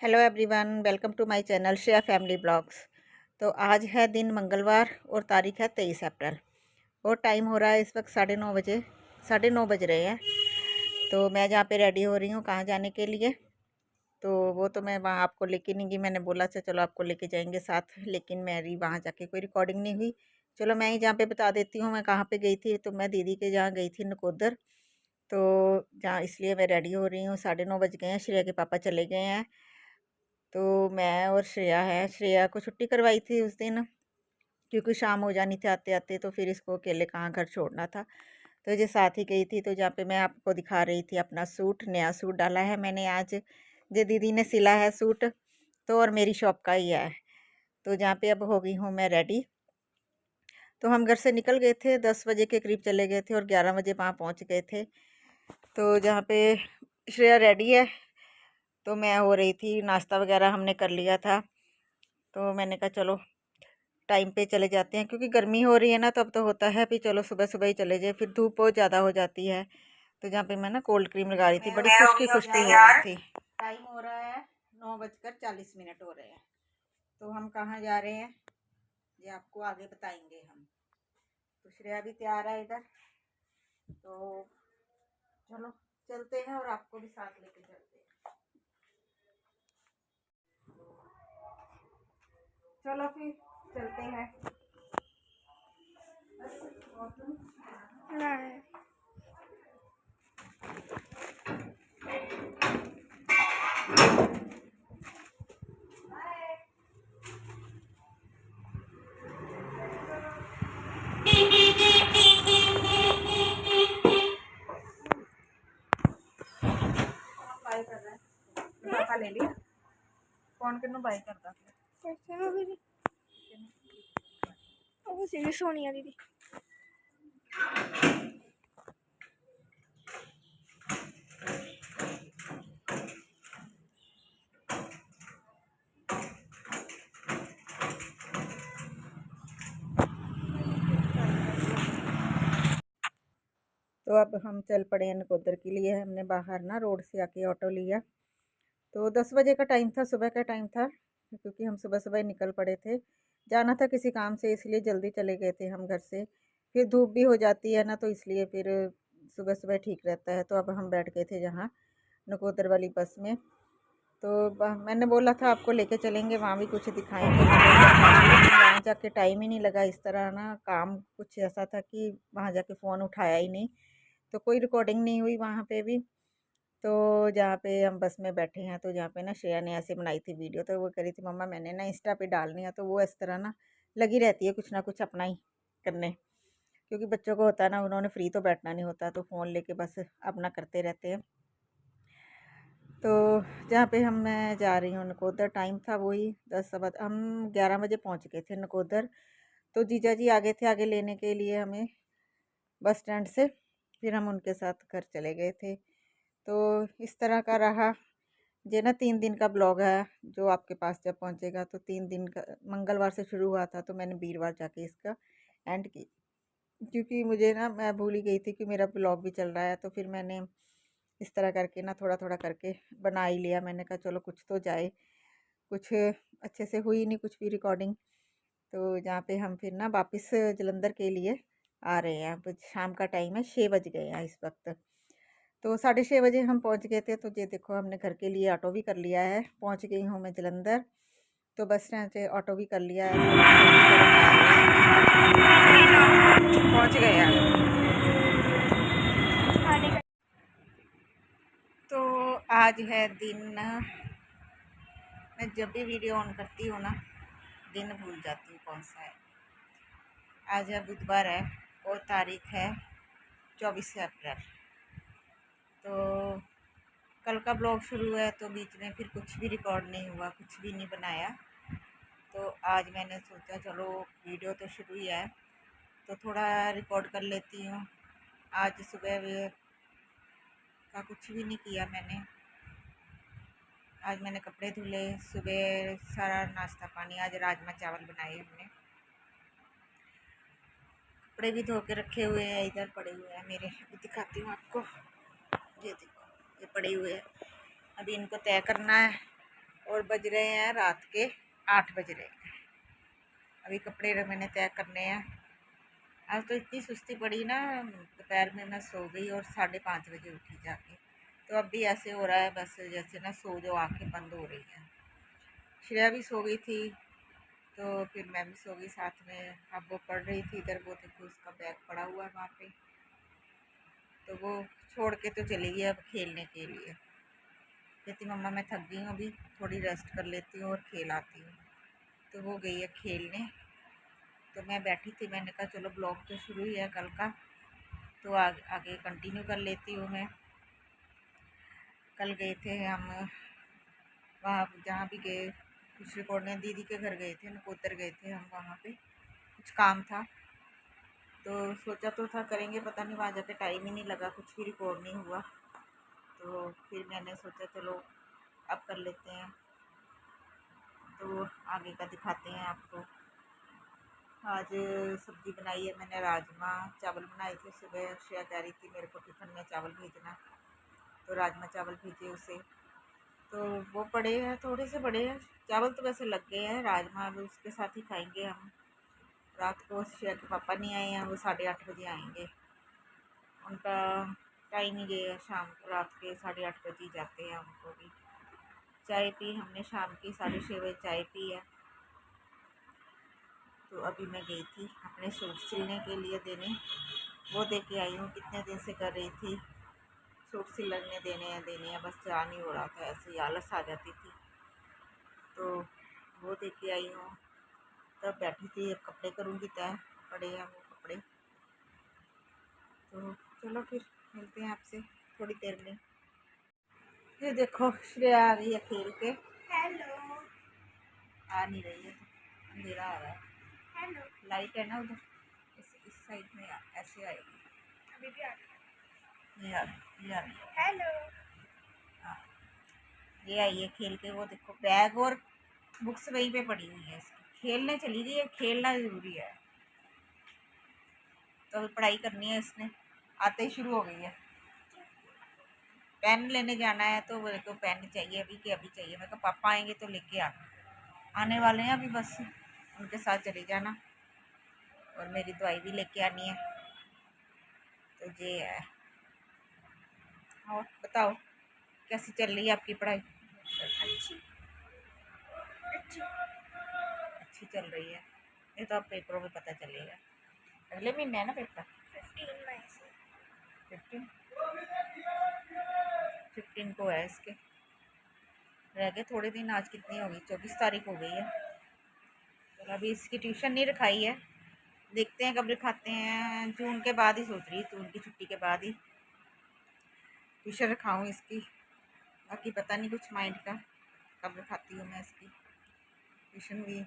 Hello everyone, welcome to my channel Shreya family blogs. तो आज है दिन मंगलवार और तारीख है 23 अप्रैल और टाइम हो रहा है इस वक्त 9:30 बजे, 9:30 बज रहे हैं। तो मैं जहाँ पे रेडी हो रही हूँ कहाँ जाने के लिए, तो वो तो मैं वहाँ आपको लेके नहीं गई। मैंने बोला था चलो आपको लेके जाएंगे साथ, लेकिन मेरी वहाँ जाके कोई रिकॉर्डिंग नहीं हुई। चलो मैं ही जहाँ पे बता देती हूँ मैं कहाँ पे गई थी। तो मैं दीदी के जहाँ गई थी नकोदर, तो जहाँ इसलिए मैं रेडी हो रही हूँ। 9:30 बज गए हैं, श्रेया के पापा चले गए हैं। तो मैं और श्रेया है, श्रेया को छुट्टी करवाई थी उस दिन क्योंकि शाम हो जानी थी आते आते, तो फिर इसको अकेले कहाँ घर छोड़ना था। तो ये साथ ही गई थी। तो जहाँ पे मैं आपको दिखा रही थी अपना सूट, नया सूट डाला है मैंने आज, जो दीदी ने सिला है सूट, तो और मेरी शॉप का ही है। तो जहाँ पे अब हो गई हूँ मैं रेडी। तो हम घर से निकल गए थे, 10 बजे के करीब चले गए थे और 11 बजे वहाँ पहुँच गए थे। तो जहाँ पे श्रेया रेडी है, तो मैं हो रही थी, नाश्ता वगैरह हमने कर लिया था। तो मैंने कहा चलो टाइम पे चले जाते हैं, क्योंकि गर्मी हो रही है ना, तब तो होता है भी चलो सुबह सुबह ही चले जाए, फिर धूप बहुत ज़्यादा हो जाती है। तो जहाँ पे मैं ना कोल्ड क्रीम लगा रही थी, बड़ी खुश्की खुश्की हो रही थी। टाइम हो रहा है 9:40 हो रहे हैं। तो हम कहाँ जा रहे हैं ये आपको आगे बताएंगे हम। तो श्रेया भी तैयार है इधर, तो चलो चलते हैं और आपको भी साथ लेके चलते हैं। चलो फिर चलते हैं। बाय कर रहा है, पापा ले लिया फोन किन्नू बाय करता सोनिया दीदी तो अब हम चल पड़े हैं नकोदर के लिए। हमने बाहर ना रोड से आके ऑटो लिया। तो 10 बजे का टाइम था, सुबह का टाइम था, क्योंकि हम सुबह सुबह निकल पड़े थे। जाना था किसी काम से, इसलिए जल्दी चले गए थे हम घर से। फिर धूप भी हो जाती है ना, तो इसलिए फिर सुबह सुबह ठीक रहता है। तो अब हम बैठ गए थे जहाँ नकोदर वाली बस में। तो मैंने बोला था आपको लेके चलेंगे, वहाँ भी कुछ दिखाएंगे, लेकिन वहाँ जाके टाइम ही नहीं लगा। इस तरह ना काम कुछ ऐसा था कि वहाँ जाके फ़ोन उठाया ही नहीं, तो कोई रिकॉर्डिंग नहीं हुई वहाँ पे भी। तो जहाँ पे हम बस में बैठे हैं, तो जहाँ पे ना श्रेया ने ऐसे बनाई थी वीडियो, तो वो कह रही थी मम्मा मैंने ना इंस्टा पे डालनी है। तो वो इस तरह ना लगी रहती है कुछ ना कुछ अपना ही करने, क्योंकि बच्चों को होता है ना, उन्होंने फ्री तो बैठना नहीं होता, तो फ़ोन लेके बस अपना करते रहते हैं। तो जहाँ पे हम मैं जा रही हूँ नकोदर, टाइम था वही 10 हम 11 बजे पहुँच गए थे नकोदर। तो जीजा जी आगे थे, आगे लेने के लिए हमें बस स्टैंड से, फिर हम उनके साथ घर चले गए थे। तो इस तरह का रहा ये ना 3 दिन का ब्लॉग है जो आपके पास जब पहुंचेगा। तो 3 दिन का, मंगलवार से शुरू हुआ था, तो मैंने वीरवार जाके इसका एंड की, क्योंकि मुझे ना मैं भूल ही गई थी कि मेरा ब्लॉग भी चल रहा है। तो फिर मैंने इस तरह करके ना थोड़ा थोड़ा करके बना ही लिया। मैंने कहा चलो कुछ तो जाए, कुछ अच्छे से हुई नहीं कुछ भी रिकॉर्डिंग। तो जहाँ पे हम फिर ना वापस जलंधर के लिए आ रहे हैं। अब शाम का टाइम है, 6 बज गए हैं इस वक्त। तो 6:30 बजे हम पहुंच गए थे। तो ये देखो हमने घर के लिए ऑटो भी कर लिया है, पहुंच गई हूँ मैं जलंधर। तो बस स्टैंड से ऑटो भी कर लिया है, पहुंच गए हैं। तो आज है दिन, मैं जब भी वीडियो ऑन करती हूँ ना, दिन भूल जाती हूँ कौन सा है। आज है बुधवार है और तारीख है 24 अप्रैल। तो कल का ब्लॉग शुरू है, तो बीच में फिर कुछ भी रिकॉर्ड नहीं हुआ, कुछ भी नहीं बनाया। तो आज मैंने सोचा चलो वीडियो तो शुरू ही है, तो थोड़ा रिकॉर्ड कर लेती हूँ। आज सुबह का कुछ भी नहीं किया मैंने। आज मैंने कपड़े धुले, सुबह सारा नाश्ता पानी, आज राजमा चावल बनाए हमने। कपड़े भी धो के रखे हुए हैं, इधर पड़े हुए हैं मेरे, अभी दिखाती हूँ आपको। ये देखो ये पड़े हुए हैं, अभी इनको तय करना है और बज रहे हैं रात के 8 बज रहे हैं। अभी कपड़े मैंने तय करने हैं। आज तो इतनी सुस्ती पड़ी ना, दोपहर में मैं सो गई और 5:30 बजे उठी जाके। तो अब भी ऐसे हो रहा है बस जैसे ना सो जो आंखें बंद हो रही हैं। श्रेया भी सो गई थी तो फिर मैं भी सो गई साथ में। अब वो पढ़ रही थी इधर, वो देखो उसका बैग पड़ा हुआ है वहाँ पे, तो वो छोड़ के तो चली गई अब खेलने के लिए। कहती मम्मा मैं थक गई हूँ, अभी थोड़ी रेस्ट कर लेती हूँ और खेल आती हूँ। तो वो गई है खेलने। तो मैं बैठी थी, मैंने कहा चलो ब्लॉग तो शुरू ही है कल का, तो आगे कंटिन्यू कर लेती हूँ मैं। कल गए थे हम वहाँ जहाँ भी गए, कुछ रिकॉर्ड दीदी के घर गए थे, नकोदर गए थे हम, वहाँ पे कुछ काम था। तो सोचा तो था करेंगे, पता नहीं वहाँ जाके टाइम ही नहीं लगा, कुछ भी रिकॉर्ड नहीं हुआ। तो फिर मैंने सोचा चलो अब कर लेते हैं, तो आगे का दिखाते हैं आपको। आज सब्ज़ी बनाई है मैंने, राजमा चावल बनाए थे सुबह। श्रेया कह रही थी मेरे को टिफ़िन में चावल भेजना, तो राजमा चावल भेजे उसे। तो वो पड़े हैं, थोड़े से बड़े हैं चावल, तो वैसे लग गए हैं। राजमा अभी उसके साथ ही खाएंगे हम। रात को श्रेया के पापा नहीं आए हैं, वो 8:30 बजे आएंगे। उनका टाइम ही गया, शाम रात के 8:30 बजे ही जाते हैं। उनको भी चाय पी हमने शाम की, 6:30 बजे चाय पी है। तो अभी मैं गई थी अपने सूट सिलने के लिए देने, वो दे के आई हूँ। कितने दिन से कर रही थी सूट सिलने देने हैं, बस जा नहीं हो रहा था, ऐसे ही आलस आ जाती थी। तो वो दे के आई हूँ, तब बैठी थी। अब कपड़े करूँगी तय, पड़े हैं वो कपड़े। तो चलो फिर मिलते हैं आपसे थोड़ी देर में। ये देखो श्रेया आ गई है खेल के। हेलो। आ नहीं रही है, अंधेरा आ रहा है। हेलो। लाइट है ना उधर, इस साइड में ऐसे आएगी। अभी भी आ रही है। ये आ रही है। हेलो। हाँ, ये आई है खेल के। वो देखो बैग और बुक्स वहीं पे पड़ी हुई है इसकी, खेलने चली गई है। खेलना ज़रूरी है, तो पढ़ाई करनी है इसने, आते ही शुरू हो गई है। पेन लेने जाना है, तो मेरे को पेन चाहिए अभी के अभी चाहिए। मेरे को पापा आएंगे तो लेके आना, आने वाले हैं अभी, बस उनके साथ चली जाना। और मेरी दवाई भी लेके आनी है। तो ये है। और बताओ कैसी चल रही है आपकी पढ़ाई? अच्छी अच्छी अच्छी चल रही है। ये तो आप पेपरों में पता चलेगा, अगले महीने है ना पेपर। 15 मई से 15 को है इसके। रह गए थोड़े दिन, आज कितनी होगी, 24 तारीख हो गई है। तो अभी इसकी ट्यूशन नहीं रखाई है, देखते हैं कब रखाते हैं। जून के बाद ही सोच रही, जून की छुट्टी के बाद ही ट्यूशन रखाऊँ इसकी। बाकी पता नहीं कुछ माइंड का, कब रखाती हूँ मैं इसकी ट्यूशन भी,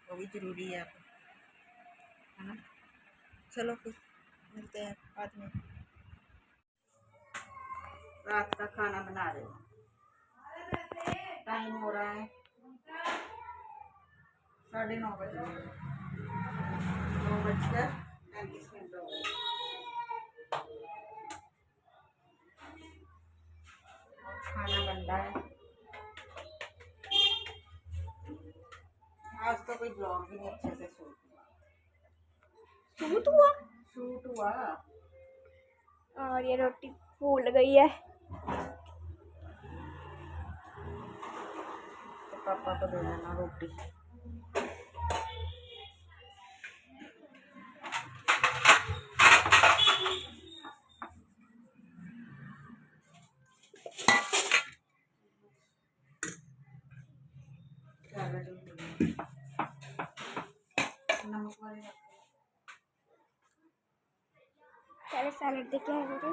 वो भी ज़रूरी है अब, है ना। चलो फिर मिलते हैं बाद में। रात का खाना बना रहे हैं, टाइम हो रहा है 9:30 बज रहे हैं, 9:35 हो गए। खाना बन रहा है। आज तो कोई ब्लॉग भी नहीं अच्छे से शूट हुआ। और ये रोटी फूल गई है। तो पापा को दे देना रोटी। नमक वाले पहले सैलेड देखे हैं मुझे।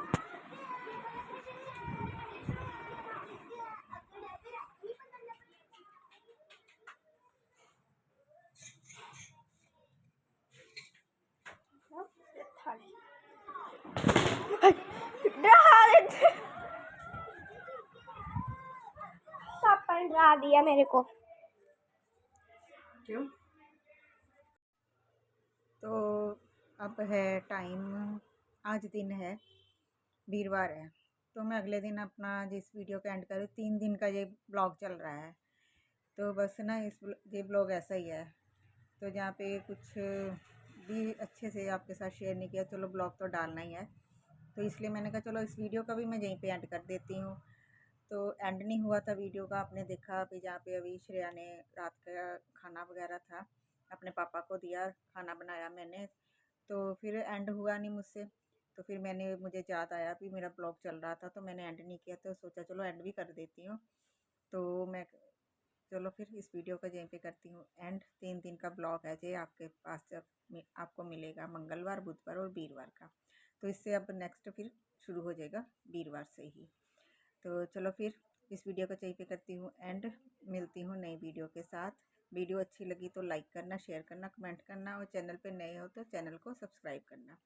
पापा ने डरा दिया मेरे को। क्यों? तो अब है टाइम, आज दिन है वीरवार है, तो मैं अगले दिन अपना जिस वीडियो का एंड करूँ, 3 दिन का ये ब्लॉग चल रहा है। तो बस ना ये ब्लॉग ऐसा ही है, तो जहाँ पे कुछ भी अच्छे से आपके साथ शेयर नहीं किया, चलो ब्लॉग तो डालना ही है, तो इसलिए मैंने कहा चलो इस वीडियो का भी मैं यहीं पे एंड कर देती हूँ। तो एंड नहीं हुआ था वीडियो का, आपने देखा अभी जहाँ पे अभी श्रेया ने रात का खाना वगैरह था अपने पापा को दिया, खाना बनाया मैंने, तो फिर एंड हुआ नहीं मुझसे। तो फिर मुझे याद आया कि मेरा ब्लॉग चल रहा था तो मैंने एंड नहीं किया, तो सोचा चलो एंड भी कर देती हूँ। तो मैं चलो फिर इस वीडियो का यहीं पे करती हूँ एंड। 3 दिन का ब्लॉग है जे आपके पास, जब आपको मिलेगा मंगलवार, बुधवार और वीरवार का। तो इससे अब नेक्स्ट फिर शुरू हो जाएगा वीरवार से ही। तो चलो फिर इस वीडियो को यहीं पे करती हूँ एंड, मिलती हूँ नई वीडियो के साथ। वीडियो अच्छी लगी तो लाइक करना, शेयर करना, कमेंट करना, और चैनल पे नए हो तो चैनल को सब्सक्राइब करना।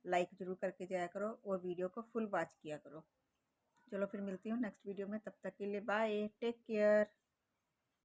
लाइक ज़रूर करके जाया करो और वीडियो को फुल वॉच किया करो। चलो फिर मिलती हूँ नेक्स्ट वीडियो में, तब तक के लिए बाय, टेक केयर।